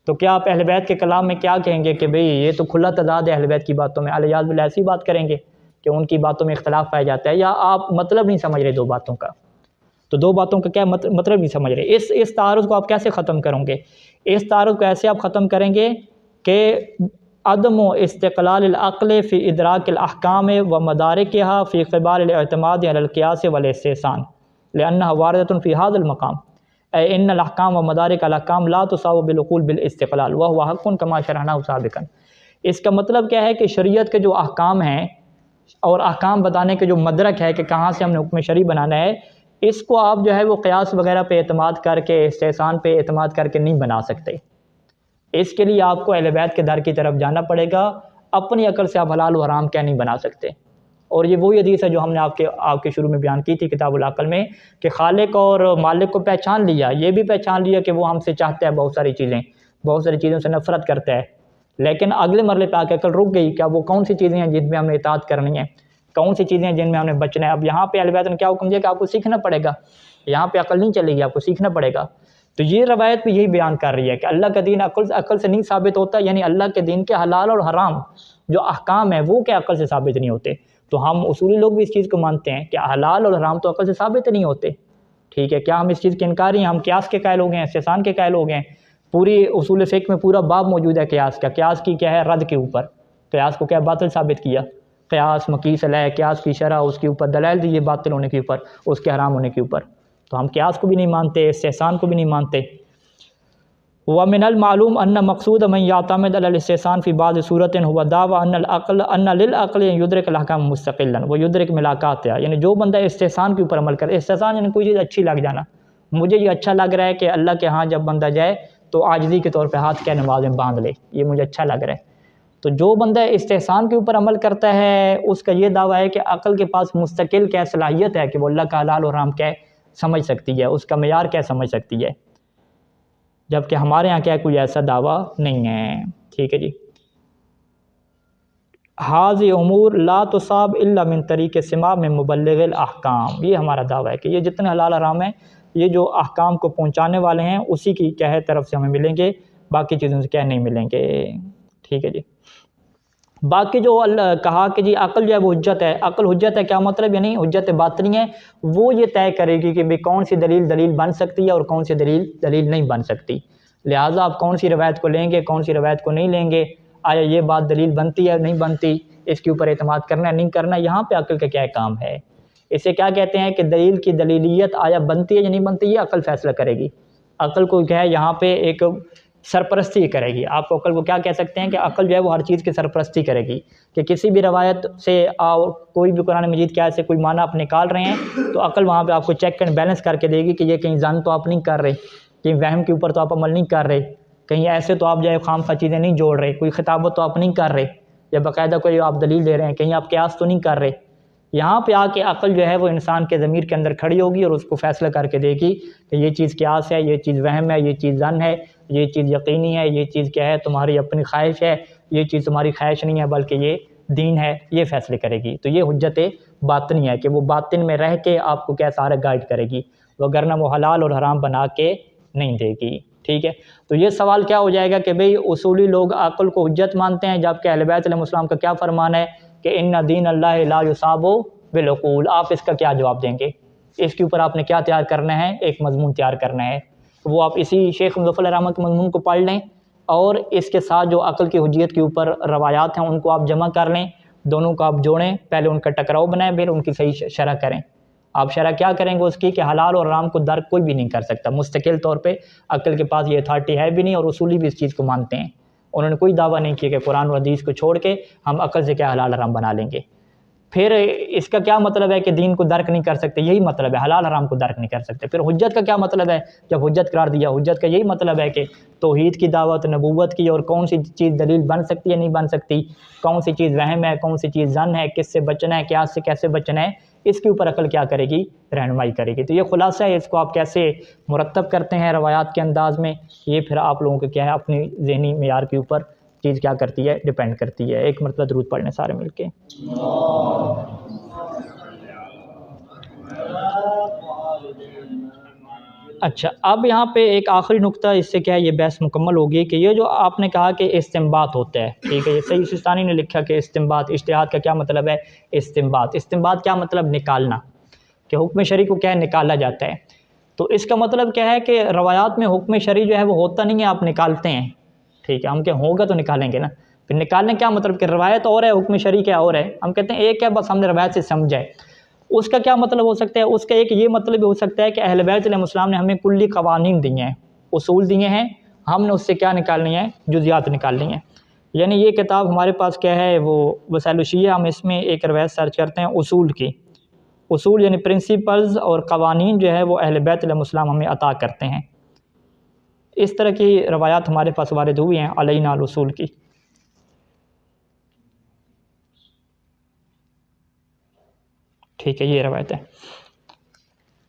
Speaker 1: تو کیا آپ اہل بیت کے کلام میں کیا کہیں گے کہ بھئی یہ تو کھلا تضاد ہے اہل بیت کی باتوں میں، الیاذ باللہ ایسی بات کریں گے کہ ان کی باتوں میں اختلاف پایا جاتا ہے، یا آپ مطلب نہیں سمجھ رہے دو باتوں کا؟ تو دو باتوں کا کیا مطلب نہیں سمجھ رہے؟ اس تعارض کو آپ کیسے ختم کریں گے؟ اس تعارض کو ایسے آپ ختم کریں گے کہ عدم و استقلال العقل فی ادراک الاحکام و مدارکہا فی قبال الاعتماد علی القیاس والاستحسان لانہا واردۃ فی ھذا المقام، اے ان الاحکام و مدارک الاحکام لا تساو بالعقول بالاستقلال وہو حق کما شرحناہ سابقا۔ اس کا مطلب کیا ہے کہ شریعت کے جو احکام ہیں اور احکام بتانے کے جو مدرک ہے کہ کہاں سے ہم نے حکم شرعی بنانا ہے، اس کو آپ جو ہے وہ قیاس وغیرہ پہ اعتماد کر کے، استحسان پہ اعتماد کر کے نہیں بنا سکتے۔ اس کے لیے آپ کو اہل بیت کے در کی طرف جانا پڑے گا، اپنی عقل سے آپ حلال و حرام کیا نہیں بنا سکتے۔ اور یہ وہی حدیث ہے جو ہم نے آپ کے شروع میں بیان کی تھی کتاب العقل میں، کہ خالق اور مالک کو پہچان لیا، یہ بھی پہچان لیا کہ وہ ہم سے چاہتا ہے بہت ساری چیزوں سے نفرت کرتا ہے، لیکن اگلے مرحلے پہ آ کے عقل رک گئی، کیا وہ کون سی چیزیں ہیں جن میں ہم نے اطاعت کرنی ہے، کون سی چیزیں ہیں جن میں ہم نے بچنا ہے۔ اب یہاں پہ اہل بیت نے کیا حکم دیا کہ آپ کو سیکھنا پڑے گا، یہاں پہ عقل نہیں چلے گی، آپ کو سیکھنا پڑے گا۔ تو یہ روایت بھی یہی بیان کر رہی ہے کہ اللہ کا دین عقل سے نہیں ثابت ہوتا، یعنی اللہ کے دین کے حلال اور حرام جو احکام ہیں وہ کیا عقل سے ثابت نہیں ہوتے۔ تو ہم اصولی لوگ بھی اس چیز کو مانتے ہیں کہ حلال اور حرام تو عقل سے ثابت نہیں ہوتے۔ ٹھیک ہے، کیا ہم اس چیز کے انکاری ہیں؟ ہم قیاس کے قائل ہو گئے ہیں، استحسان کے قائل ہو گئے ہیں۔ پوری اصول فقہ میں پورا باب موجود ہے قیاس کا، قیاس کی کیا ہے رد کے اوپر، قیاس کو کیا باطل ثابت کیا، قیاس مقیس علیہ، قیاس کی شرح، اس کے اوپر دلائل دیے باطل ہونے کے اوپر، اس کے حرام ہونے کے اوپر۔ تو ہم قیاس کو بھی نہیں مانتے، استحسان کو بھی نہیں مانتے۔ ومن المعلوم ان مقصود من يعتمد على الاستحسان في بعض صورت هو دعوى ان للعقل يدرك الاحکام مستقلا ويدرك ملاقاتها، یعنی جو بندہ استحسان کے اوپر عمل کرے، استحسان یعنی کوئی چیز اچھی لگ جانا، مجھے یہ اچھا لگ رہا ہے کہ اللہ کے ہاں جب بندہ جائے تو عاجزی کے طور پہ ہاتھ کیا نماز میں باندھ لے، یہ مجھے اچھا لگ رہا ہے۔ تو جو بندہ استحسان کے اوپر عمل کرتا ہے اس کا یہ دعویٰ ہے کہ عقل کے پاس مستقل کیا صلاحیت ہے کہ وہ اللہ کا حلال و حرام کیا سمجھ سکتی ہے، اس کا معیار کیا سمجھ سکتی ہے، جبکہ ہمارے ہاں کیا کوئی ایسا دعویٰ نہیں ہے. ٹھیک ہے جی. حاضی امور لا تصاب الا من طریق سماع میں مبلغ الاحکام، یہ ہمارا دعویٰ ہے کہ یہ جتنے حلال حرام ہیں یہ جو احکام کو پہنچانے والے ہیں اسی کی کیا ہے طرف سے ہمیں ملیں گے، باقی چیزوں سے کیا نہیں ملیں گے. ٹھیک ہے جی. باقی جو اللہ کہا کہ جی عقل جو ہے وہ حجت ہے، عقل حجت ہے کیا مطلب؟ یعنی حجت باطنی ہے، وہ یہ طے کرے گی کہ بھئی کون سی دلیل بن سکتی ہے اور کون سی دلیل نہیں بن سکتی. لہٰذا آپ کون سی روایت کو لیں گے، کون سی روایت کو نہیں لیں گے، آیا یہ بات دلیل بنتی ہے نہیں بنتی، اس کے اوپر اعتماد کرنا ہے نہیں کرنا، یہاں پہ عقل کا کیا کام ہے. اسے کیا کہتے ہیں کہ دلیل کی دلیلیت آیا بنتی ہے یا نہیں بنتی، یہ عقل فیصلہ کرے گی. عقل کو کیا ہے یہاں پہ ایک سرپرستی کرے گی. آپ عقل کو کیا کہہ سکتے ہیں کہ عقل جو ہے وہ ہر چیز کی سرپرستی کرے گی، کہ کسی بھی روایت سے کوئی بھی قرآن مجید کے آیت سے کوئی معنی آپ نکال رہے ہیں تو عقل وہاں پہ آپ کو چیک اینڈ بیلنس کر کے دے گی کہ یہ کہیں زن تو آپ نہیں کر رہے، کہیں وہم کے اوپر تو آپ عمل نہیں کر رہے، کہیں ایسے تو آپ جو ہے خام خواہ چیزیں نہیں جوڑ رہے، کوئی خطابت تو آپ نہیں کر رہے، یا باقاعدہ کوئی آپ دلیل دے رہے ہیں، کہیں آپ قیاس تو نہیں کر رہے. یہاں پہ آ کے عقل جو ہے وہ انسان کے ضمیر کے اندر کھڑی ہوگی اور اس کو فیصلہ کر کے دے گی کہ یہ چیز قیاس ہے، یہ چیز وہم ہے، یہ چیز ظن ہے، یہ چیز یقینی ہے، یہ چیز کیا ہے تمہاری اپنی خواہش ہے، یہ چیز تمہاری خواہش نہیں ہے بلکہ یہ دین ہے، یہ فیصلے کرے گی. تو یہ حجت باطنی ہے کہ وہ باطن میں رہ کے آپ کو کیا سارا گائیڈ کرے گی، وگرنہ وہ حلال اور حرام بنا کے نہیں دے گی. ٹھیک ہے. تو یہ سوال کیا ہو جائے گا کہ بھئی اصولی لوگ عقل کو حجت مانتے ہیں، جبکہ اہل بیت علیہ السلام کا کیا فرمان ہے کہ ان دین اللہ لا یصاب بالعقول. آپ اس کا کیا جواب دیں گے؟ اس کے اوپر آپ نے کیا تیار کرنا ہے؟ ایک مضمون تیار کرنا ہے. وہ آپ اسی شیخ مظفر الرحمن کے مضمون کو پڑھ لیں اور اس کے ساتھ جو عقل کی حجیت کے اوپر روایات ہیں ان کو آپ جمع کر لیں، دونوں کو آپ جوڑیں، پہلے ان کا ٹکراؤ بنائیں، پھر ان کی صحیح شرح کریں. آپ شرح کیا کریں گے اس کی کہ حلال اور حرام کو درک کوئی بھی نہیں کر سکتا مستقل طور پہ، عقل کے پاس یہ اتھارٹی ہے بھی نہیں، اور اصولی بھی اس چیز کو مانتے ہیں. انہوں نے کوئی دعویٰ نہیں کیا کہ قرآن و حدیث کو چھوڑ کے ہم عقل سے کیا حلال حرام بنا لیں گے. پھر اس کا کیا مطلب ہے کہ دین کو درک نہیں کر سکتے؟ یہی مطلب ہے، حلال حرام کو درک نہیں کر سکتے. پھر حجت کا کیا مطلب ہے جب حجت قرار دیا؟ حجت کا یہی مطلب ہے کہ توحید کی دعوت، نبوت کی، اور کون سی چیز دلیل بن سکتی ہے نہیں بن سکتی، کون سی چیز وہم ہے، کون سی چیز ظن ہے، کس سے بچنا ہے، قیاس سے کیسے بچنا ہے، اس کے اوپر عقل کیا کرے گی؟ رہنمائی کرے گی. تو یہ خلاصہ ہے، اس کو آپ کیسے مرتب کرتے ہیں روایات کے انداز میں، یہ پھر آپ لوگوں کے کیا ہے اپنی ذہنی معیار کے اوپر چیز کیا کرتی ہے، ڈیپینڈ کرتی ہے. ایک مرتبہ درود پڑھ لیں سارے مل کے. اچھا، اب یہاں پہ ایک آخری نقطہ، اس سے کیا یہ بحث مکمل ہوگی کہ یہ جو آپ نے کہا کہ استنباط ہوتا ہے، ٹھیک ہے، یہ سید سستانی نے لکھا کہ استنباط، اجتہاد کا کیا مطلب ہے؟ استنباط کیا مطلب؟ نکالنا، کہ حکم شرعی کو کیا ہے نکالا جاتا ہے. تو اس کا مطلب کیا ہے کہ روایات میں حکم شرعی جو ہے وہ ہوتا نہیں ہے، آپ نکالتے ہیں. ٹھیک ہے، ہم کیا ہوگا تو نکالیں گے نا. پھر نکالنے کیا مطلب کہ روایت اور ہے، حکم شرعی کیا اور ہے. ہم کہتے ہیں ایک ہے، بس ہم نے روایت سے سمجھا ہے. اس کا کیا مطلب ہو سکتا ہے؟ اس کا ایک یہ مطلب ہو سکتا ہے کہ اہل بیت علیہ السلام نے ہمیں کلی قوانین دیے ہیں، اصول دیے ہیں، ہم نے اس سے کیا نکالنی ہے؟ جزیات نکالنی ہیں. یعنی یہ کتاب ہمارے پاس کیا ہے وہ وسائل الشیعہ، ہم اس میں ایک روایت سرچ کرتے ہیں اصول کی. اصول یعنی پرنسپلز اور قوانین جو ہے وہ اہل بیت علیہ السلام ہمیں عطا کرتے ہیں. اس طرح کی روایات ہمارے پاس وارد ہوئی ہیں علینا الاصول کی. ٹھیک ہے، یہ روایت ہے.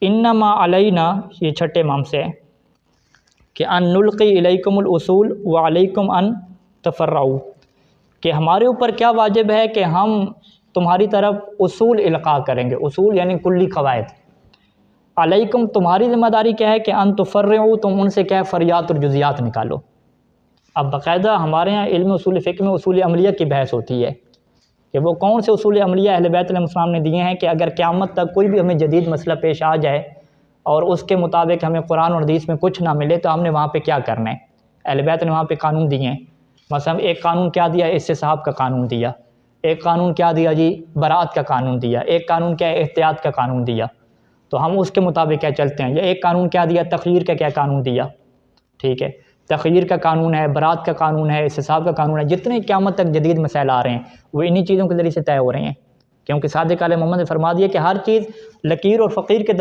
Speaker 1: انما علینا، یہ چھٹے امام سے ہے کہ ان نلقی الیکم الاصول وعلیکم ان تفرعوا، کہ ہمارے اوپر کیا واجب ہے کہ ہم تمہاری طرف اصول القاء کریں گے. اصول یعنی کلی قواعد. علیکم، تمہاری ذمہ داری کیا ہے کہ ان تفرعوا، تم ان سے کیا ہے فریات اور جزیات نکالو. اب باقاعدہ ہمارے ہاں علم اصول فقہ میں اصول عملیہ کی بحث ہوتی ہے کہ وہ کون سے اصول عملیہ اہل بیت علیہ السلام نے دیے ہیں کہ اگر قیامت تک کوئی بھی ہمیں جدید مسئلہ پیش آ جائے اور اس کے مطابق ہمیں قرآن اور حدیث میں کچھ نہ ملے تو ہم نے وہاں پہ کیا کرنا ہے. اہل بیت نے وہاں پہ قانون دیے ہیں. مثلا ایک قانون کیا دیا؟ استصحاب کا قانون دیا. ایک قانون کیا دیا جی؟ برات کا قانون دیا. ایک قانون کیا ہے؟ احتیاط کا قانون دیا. تو ہم اس کے مطابق کیا چلتے ہیں. یا ایک قانون کیا دیا؟ تخییر کا کیا قانون دیا. ٹھیک ہے، تخییر کا قانون ہے، برات کا قانون ہے، استصحاب کا قانون ہے. جتنے قیامت تک جدید مسائل آ رہے ہیں وہ انہی چیزوں کے ذریعے سے طے ہو رہے ہیں، کیونکہ صادق علیہ محمد نے فرما دیا کہ ہر چیز لکیر اور فقیر کے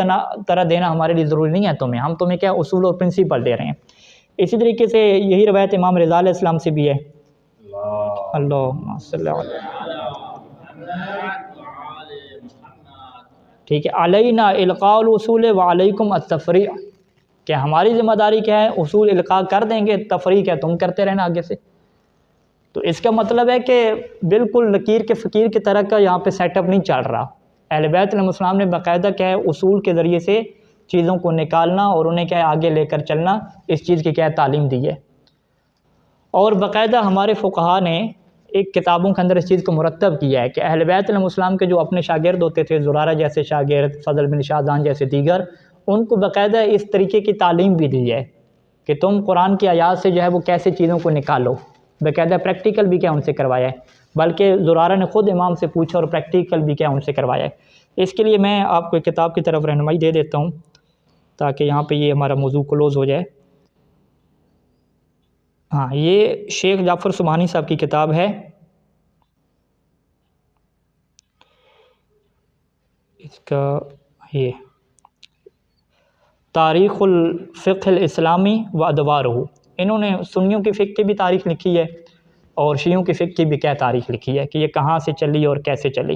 Speaker 1: طرح دینا ہمارے لیے ضروری نہیں ہے تمہیں، ہم تمہیں کیا اصول اور پرنسپل دے رہے ہیں. اسی طریقے سے یہی روایت امام رضا علیہ السلام سے بھی ہے. اللہم صلی اللہ علیہ ٹھیک ہے، علینا القاء الاصول و علیکم التفریع، کہ ہماری ذمہ داری کیا ہے، اصول القاء کر دیں گے، تفریع کیا تم کرتے رہنا آگے سے۔ تو اس کا مطلب ہے کہ بالکل لکیر کے فقیر کی طرح کا یہاں پہ سیٹ اپ نہیں چل رہا۔ اہل بیت علیہ السلام نے باقاعدہ کیا ہے اصول کے ذریعے سے چیزوں کو نکالنا اور انہیں کیا ہے آگے لے کر چلنا، اس چیز کی کیا ہے تعلیم دی ہے۔ اور باقاعدہ ہمارے فقہا نے ایک کتابوں کے اندر اس چیز کو مرتب کیا ہے کہ اہل بیت علیہ السلام کے جو اپنے شاگرد ہوتے تھے، زرارہ جیسے شاگرد، فضل بن شاذان جیسے دیگر، ان کو باقاعدہ اس طریقے کی تعلیم بھی دی ہے کہ تم قرآن کی آیات سے جو ہے وہ کیسے چیزوں کو نکالو، باقاعدہ پریکٹیکل بھی کیا ان سے کروایا ہے، بلکہ زرارہ نے خود امام سے پوچھا اور پریکٹیکل بھی کیا ان سے کروایا ہے۔ اس کے لیے میں آپ کو ایک کتاب کی طرف رہنمائی دے دیتا ہوں تاکہ یہاں پہ یہ ہمارا موضوع کلوز ہو جائے۔ ہاں، یہ شیخ جعفر سبحانی صاحب کی کتاب ہے، اس کا یہ تاریخ الفقہ الاسلامی و ادوارہ، انہوں نے سنیوں کی فقہ کی بھی تاریخ لکھی ہے اور شیعوں کی فقہ کی بھی کیا تاریخ لکھی ہے کہ یہ کہاں سے چلی اور کیسے چلی۔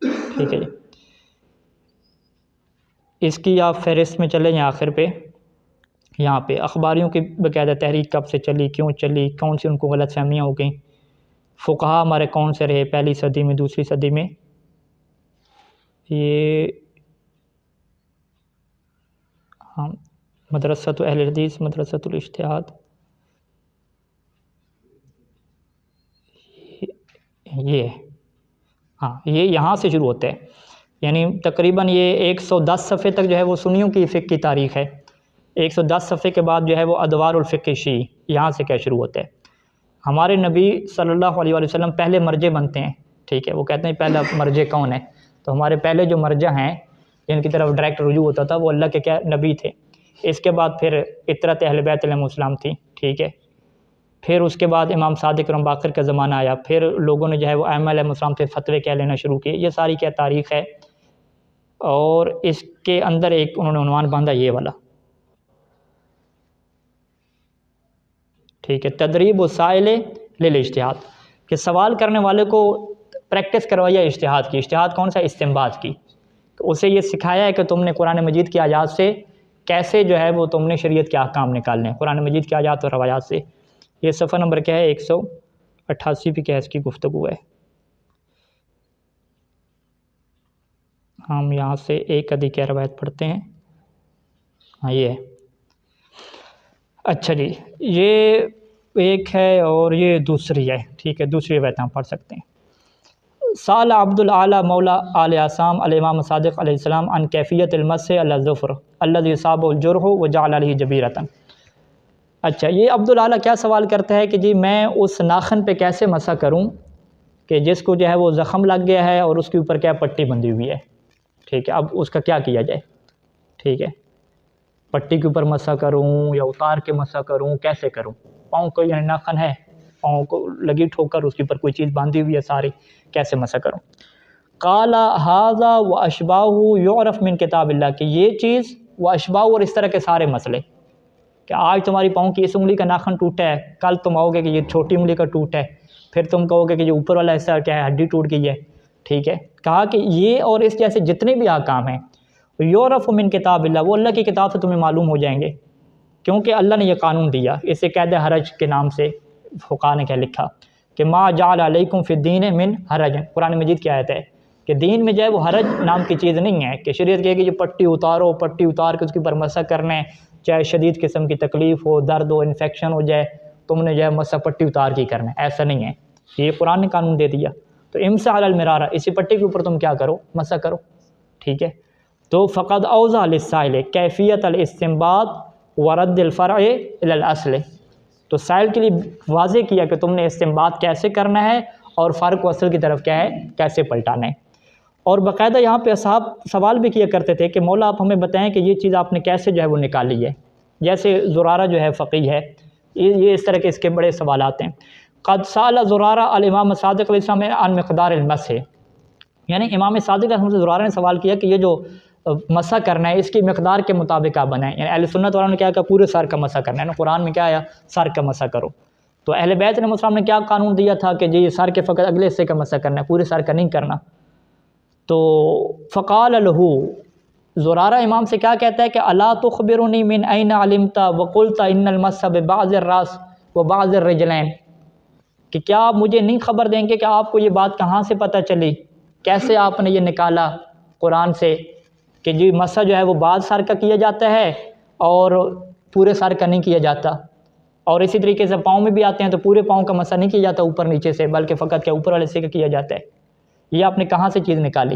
Speaker 1: ٹھیک ہے جی، اس کی آپ فہرست میں چلیں یا آخر پہ، یہاں پہ اخباریوں کی باقاعدہ تحریک کب سے چلی، کیوں چلی، کون سی ان کو غلط فہمیاں ہو گئیں، فقہا ہمارے کون سے رہے پہلی صدی میں، دوسری صدی میں، یہ ہاں مدرسۃ اہل حدیث، مدرسۃ الاجتہاد، یہ ہاں یہ یہاں سے شروع ہوتا ہے، یعنی تقریباً یہ 110 صفحے تک جو ہے وہ سنیوں کی فقہ کی تاریخ ہے، 110 صفحے کے بعد جو ہے وہ ادوار الفقہ شیعی، یہاں سے کیا شروع ہوتا ہے۔ ہمارے نبی صلی اللہ علیہ وسلم پہلے مرجع بنتے ہیں، ٹھیک ہے، وہ کہتے ہیں پہلا مرجع کون ہے، تو ہمارے پہلے جو مرجع ہیں جن کی طرف ڈائریکٹ رجوع ہوتا تھا وہ اللہ کے کیا نبی تھے، اس کے بعد پھر اطرت اہل بیت علیہ السلام تھی، ٹھیک ہے، پھر اس کے بعد امام صادق رم باقر کا زمانہ آیا، پھر لوگوں نے جو ہے وہ ائمہ علیہ السلام سے فتوے کیا لینا شروع کیے، یہ ساری کیا تاریخ ہے۔ اور اس کے اندر ایک انہوں نے عنوان باندھا یہ والا، ٹھیک ہے، تدریب السائل للاجتہاد، کہ سوال کرنے والے کو پریکٹس کروایا اجتہاد کی، اجتہاد کون سا، استنباط کی، تو اسے یہ سکھایا ہے کہ تم نے قرآن مجید کی آیات سے کیسے جو ہے وہ تم نے شریعت کے احکام نکالنے ہیں، قرآن مجید کی آیات اور روایات سے۔ یہ صفحہ نمبر کیا ہے، 188 پہ کیا ہے اس کی گفتگو ہے۔ ہم یہاں سے ایک ادھی کیا روایت پڑھتے ہیں، ہاں یہ ہے، اچھا جی، یہ ایک ہے اور یہ دوسری ہے، ٹھیک ہے، دوسری روایت ہم پڑھ سکتے ہیں۔ سال عبد العالی مولا آل عصام الامام صادق علیہ السلام عن کیفیت المسح علی الظفر الذی صاب الجرح وجعل علیہ جبیرۃ۔ اچھا، یہ عبد العالی کیا سوال کرتا ہے کہ جی میں اس ناخن پہ کیسے مسح کروں کہ جس کو جو ہے وہ زخم لگ گیا ہے اور اس کے اوپر کیا پٹی بندھی ہوئی ہے، ٹھیک ہے، اب اس کا کیا کیا جائے، ٹھیک ہے، پٹی کے اوپر مسح کروں یا اتار کے مسح کروں، کیسے کروں، پاؤں کو یعنی ناخن ہے، پاؤں کو لگی ٹھوکر، اس کے اوپر کوئی چیز باندھی ہوئی ہے ساری، کیسے مسح کروں۔ قال ھذا واشباہ یعرف من کتاب اللہ، کہ یہ چیز واشباہ اور اس طرح کے سارے مسئلے، کہ آج تمہاری پاؤں کی اس انگلی کا ناخن ٹوٹا ہے، کل تم آؤ گے کہ یہ چھوٹی انگلی کا ٹوٹا ہے، پھر تم کہو گے کہ یہ اوپر والا حصہ کیا ہے، ہڈی ٹوٹ گئی ہے، ٹھیک ہے، کہا کہ یہ اور اس جیسے جتنے بھی احکام ہیں یعرف من کتاب اللہ، وہ اللہ کی کتاب سے تمہیں معلوم ہو جائیں گے، کیونکہ اللہ نے یہ قانون دیا، اسے قید حرج کے نام سے فقہا نے کیا لکھا کہ ما جعل علیکم فی الدین من حرج، قرآن مجید کی آیت ہے کہ دین میں جو ہے وہ حرج نام کی چیز نہیں ہے، کہ شریعت کہے کہ یہ پٹی اتارو، پٹی اتار کے اس کے اوپر مسح کرنا ہے، چاہے شدید قسم کی تکلیف ہو، درد ہو، انفیکشن ہو جائے، تم نے جو ہے مسح پٹی اتار کے کرنا ہے، ایسا نہیں ہے، یہ قرآن نے قانون دے دیا۔ تو امسح علی المرارہ، اسی پٹی کے اوپر تم کیا کرو، مسح کرو، ٹھیک ہے۔ تو فقد اوضح للسائل کیفیت الاستنباط ورد الفرع الی الاصل، تو سائل کے لیے واضح کیا کہ تم نے استنباط کیسے کرنا ہے اور فرق و اصل کی طرف کیا ہے کیسے پلٹانا ہے۔ اور باقاعدہ یہاں پہ اصحاب سوال بھی کیا کرتے تھے کہ مولا آپ ہمیں بتائیں کہ یہ چیز آپ نے کیسے جو ہے وہ نکالی ہے، جیسے زرارہ جو ہے فقیہ ہے، یہ اس طرح کے اس کے بڑے سوالات ہیں۔ قد سأل زرارہ الامام صادق علیہ السلام عن مقدار المسح، یعنی امام صادق علیہ السلام سے زرارہ نے سوال کیا کہ یہ جو مسح کرنا ہے اس کی مقدار کے مطابق آپ بنائیں، یعنی اہل سنت والوں نے کیا کہا پورے سر کا مسح کرنا ہے نا، قرآن میں کیا آیا سر کا مسح کرو، تو اہل بیت علیہ السلام نے کیا قانون دیا تھا کہ جی سر کے فقط اگلے حصے کا مسح کرنا ہے، پورے سر کا نہیں کرنا۔ تو فقال لہو، زرارہ امام سے کیا کہتا ہے کہ الا تخبرنی من این علمت وقلت ان المس ببعض الراس وبعض الرجلین، کہ کیا آپ مجھے نہیں خبر دیں گے کہ آپ کو یہ بات کہاں سے پتہ چلی، کیسے آپ نے یہ نکالا قرآن سے کہ جی مسح جو ہے وہ بعض سر کا کیا جاتا ہے اور پورے سر کا نہیں کیا جاتا، اور اسی طریقے سے پاؤں میں بھی آتے ہیں تو پورے پاؤں کا مسح نہیں کیا جاتا اوپر نیچے سے، بلکہ فقط کیا اوپر والے سے کا کیا جاتا ہے، یہ آپ نے کہاں سے چیز نکالی؟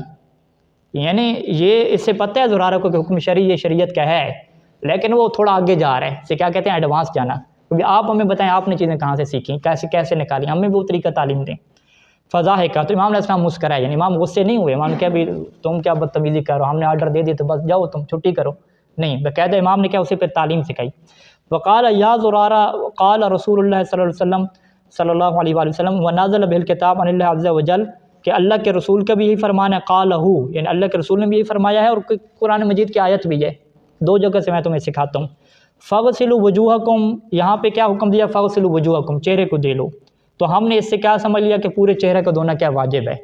Speaker 1: یعنی یہ اس سے پتہ ہے زرارہ کو کہ حکم شرعی یہ شریعت کا ہے، لیکن وہ تھوڑا آگے جا رہے ہیں، اسے کیا کہتے ہیں ایڈوانس جانا، کیونکہ آپ ہمیں بتائیں آپ نے چیزیں کہاں سے سیکھیں، کیسے نکالی، ہمیں وہ طریقہ تعلیم دیں۔ فضاحکہ، تو امام علیہ السلام مسکرائے، یعنی امام غصے نہیں ہوئے، امام نے کہا بھی تم کیا بدتمیزی کرو، ہم نے آرڈر دے دی تو بس جاؤ تم چھٹی کرو، نہیں، باقاعدہ امام نے کیا اسے پہ تعلیم سکھائی۔ وقال یا زرارہ قال رسول اللہ صلی اللہ علیہ وآلہ وسلم ونازل به الکتاب عن اللہ عز وجل، کہ اللہ کے رسول کا بھی یہی فرمان ہے، قالہ، یعنی اللہ کے رسول نے بھی یہی فرمایا ہے، اور قرآن مجید کی آیت بھی ہے، دو جگہ سے میں تمہیں سکھاتا ہوں۔ فغسلوا وجوہکم، یہاں پہ کیا حکم دیا؟ فغسلوا وجوہکم، چہرے کو دھو لو، تو ہم نے اس سے کیا سمجھ لیا کہ پورے چہرے کو دھونا کیا واجب ہے،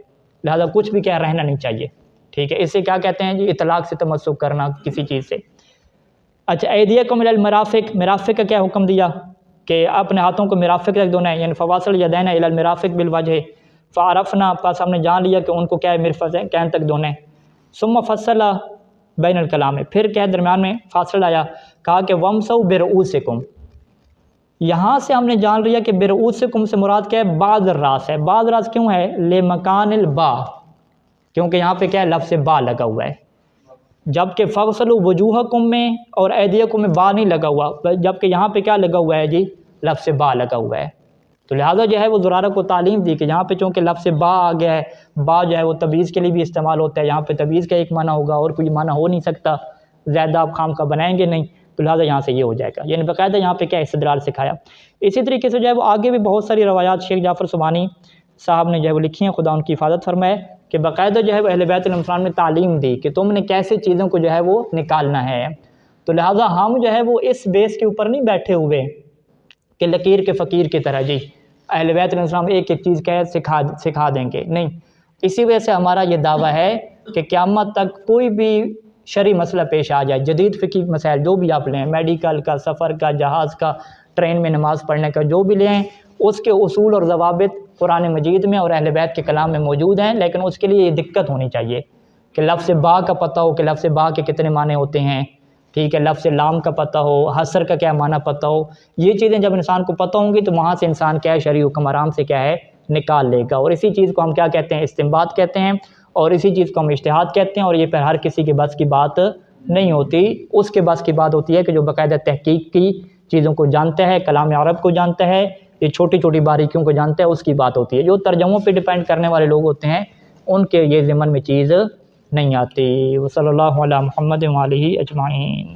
Speaker 1: لہذا کچھ بھی کیا رہنا نہیں چاہیے، ٹھیک ہے، اس سے کیا کہتے ہیں جی اطلاق سے تمسک کرنا کسی چیز سے۔ اچھا، ایدیکم الی المرافق، مرافق کا کیا حکم دیا کہ اپنے ہاتھوں کو مرافق تک دھونا ہے، یعنی فواصل یدین الی المرافق بالوجہ، فعرفنا، پس ہم نے جان لیا کہ ان کو کیا ہے مرفقین تک دھونا ہے۔ ثم فصل بین الکلام، پھر کیا درمیان میں فاصل آیا، کہا کہ ومسوا برؤوسکم، یہاں سے ہم نے جان لیا کہ برؤوسکم سے مراد کیا ہے؟ بعض الراس ہے، بعض راس کیوں ہے؟ لمکان البا، کیونکہ یہاں پہ کیا ہے؟ لفظ با لگا ہوا ہے، جبکہ فغسلوا وجوہکم میں اور ایدیکم میں با نہیں لگا ہوا، جبکہ یہاں پہ کیا لگا ہوا ہے جی؟ لفظ با لگا ہوا ہے، تو لہٰذا جو ہے وہ زرارہ کو تعلیم دی کہ یہاں پہ چونکہ لفظ با آ گیا ہے، با جو ہے وہ تبعیض کے لیے بھی استعمال ہوتا ہے، یہاں پہ تبعیض کا ایک معنی ہوگا اور کوئی معنی ہو نہیں سکتا، زیادہ آپ خام کا بنائیں گے نہیں، تو لہٰذا یہاں سے یہ ہو جائے گا، یعنی باقاعدہ یہاں پہ کیا استدلال سکھایا۔ اسی طریقے سے جو ہے وہ آگے بھی بہت ساری روایات شیخ جعفر سبحانی صاحب نے جو ہے وہ لکھی ہیں، خدا ان کی حفاظت فرمائے، کہ باقاعدہ جو ہے وہ اہل بیت علیہ السلام نے تعلیم دی کہ تم نے کیسے چیزوں کو جو ہے وہ نکالنا ہے، تو لہٰذا ہم جو ہے وہ اس بیس کے اوپر نہیں بیٹھے ہوئے کہ لکیر کے فقیر کی طرح جی اہل بیت علیہ السلام ایک ایک چیز کہہ سکھا دیں گے، نہیں، اسی وجہ سے ہمارا یہ دعویٰ ہے کہ قیامت تک کوئی بھی شرعی مسئلہ پیش آ جائے، جدید فقہی مسائل جو بھی آپ لیں، میڈیکل کا، سفر کا، جہاز کا، ٹرین میں نماز پڑھنے کا، جو بھی لیں، اس کے اصول اور ضوابط قرآن مجید میں اور اہل بیت کے کلام میں موجود ہیں، لیکن اس کے لیے یہ دقت ہونی چاہیے کہ لفظ با کا پتہ ہو کہ لفظ با کے کتنے معنی ہوتے ہیں، ٹھیک ہے، لفظ لام کا پتہ ہو، حسر کا کیا معنی پتہ ہو، یہ چیزیں جب انسان کو پتہ ہوں گی تو وہاں سے انسان کیا ہے شرعی حکم آرام سے کیا ہے نکال لے گا، اور اسی چیز کو ہم کیا کہتے ہیں؟ استنباط کہتے ہیں، اور اسی چیز کو ہم اجتہاد کہتے ہیں، اور یہ پھر ہر کسی کے بس کی بات نہیں ہوتی، اس کے بس کی بات ہوتی ہے کہ جو باقاعدہ تحقیق کی چیزوں کو جانتا ہے، کلام عرب کو جانتا ہے، یہ چھوٹی چھوٹی باریکیوں کو جانتا ہے، اس کی بات ہوتی ہے، جو ترجموں پہ ڈیپینڈ کرنے والے لوگ ہوتے ہیں ان کے یہ ضمن میں چیز نہیں آتی۔ وصلی اللہ علی محمد وآلہ اجمعین۔